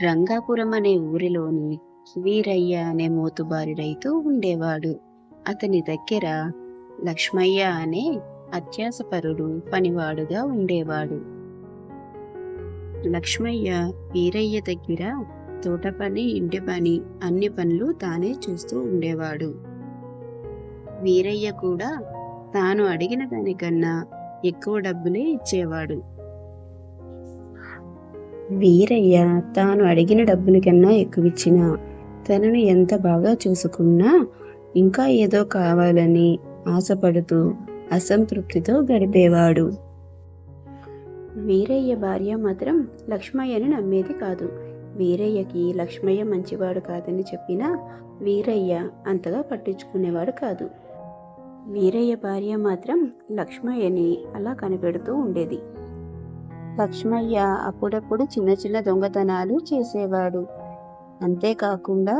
రంగాపురం అనే ఊరిలోని వీరయ్య అనే మోతుబారి రైతు ఉండేవాడు. అతని దగ్గర లక్ష్మయ్య అనే అత్యాసపరుడు పనివాడుగా ఉండేవాడు. లక్ష్మయ్య వీరయ్య దగ్గర తోట పని, ఇంటి పని, అన్ని పనులు తానే చూస్తూ ఉండేవాడు. వీరయ్య కూడా తాను అడిగిన దానికన్నా ఎక్కువ డబ్బులే ఇచ్చేవాడు. వీరయ్య తాను అడిగిన డబ్బుల కన్నా ఎక్కువ ఇచ్చినా, తనను ఎంత బాగా చూసుకున్నా ఇంకా ఏదో కావాలని ఆశపడుతూ అసంతృప్తితో గడిపేవాడు. వీరయ్య భార్య మాత్రం లక్ష్మయ్యను నమ్మేది కాదు. వీరయ్యకి లక్ష్మయ్య మంచివాడు కాదని చెప్పినా వీరయ్య అంతగా పట్టించుకునేవాడు కాదు. వీరయ్య భార్య మాత్రం లక్ష్మయ్యని అలా కనిపెడుతూ ఉండేది. లక్ష్మయ్య అప్పుడప్పుడు చిన్న చిన్న దొంగతనాలు చేసేవాడు. అంతేకాకుండా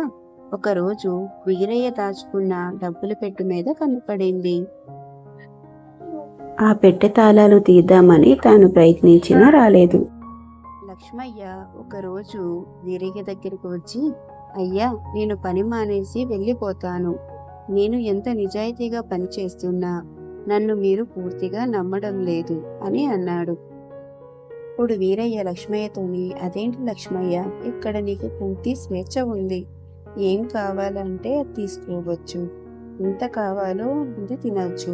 ఒకరోజు వీరయ్య దాచుకున్న డబ్బుల పెట్టె మీద కనపడింది. ఆ పెట్టె తాళాలు తీద్దామని తాను ప్రయత్నించినా రాలేదు. లక్ష్మయ్య ఒకరోజు వీరయ్య దగ్గరికి వచ్చి, అయ్యా, నేను పని మానేసి వెళ్ళిపోతాను. నేను ఎంత నిజాయితీగా పని చేస్తున్నా నన్ను మీరు పూర్తిగా నమ్మడం లేదు అని అన్నాడు. ఇప్పుడు వీరయ్య లక్ష్మయ్యతోని, అదేంటి లక్ష్మయ్య, ఇక్కడ నీకు పూర్తి స్వేచ్ఛ ఉంది. ఏం కావాలంటే అది తీసుకోవచ్చు, ఎంత కావాలో అంత తినవచ్చు.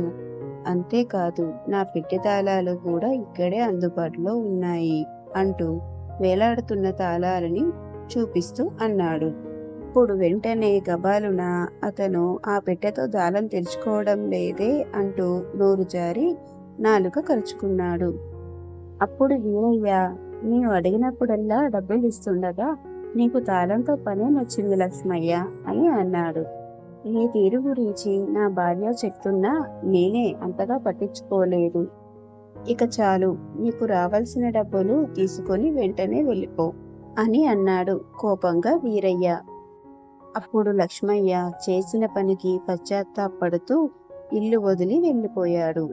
అంతేకాదు, నా పెట్టె తాళాలు కూడా ఇక్కడే అందుబాటులో ఉన్నాయి అంటూ వేలాడుతున్న తాళాలని చూపిస్తూ అన్నాడు. ఇప్పుడు వెంటనే గబాలున అతను ఆ పెట్టెతో తాళం తెరుచుకోవడం లేదే అంటూ నోరు జారి నాలుక కరుచుకున్నాడు. అప్పుడు వీరయ్య, నేను అడిగినప్పుడల్లా డబ్బులు ఇస్తుండగా నీకు తాళంతో పనే నచ్చింది లక్ష్మయ్య అని అన్నాడు. నీ తీరు గురించి నా భార్య చెప్తున్నా నేనే అంతగా పట్టించుకోలేదు. ఇక చాలు, నీకు రావాల్సిన డబ్బులు తీసుకొని వెంటనే వెళ్ళిపో అని అన్నాడు కోపంగా వీరయ్య. అప్పుడు లక్ష్మయ్య చేసిన పనికి పశ్చాత్తాపడుతూ ఇల్లు వదిలి వెళ్ళిపోయాడు.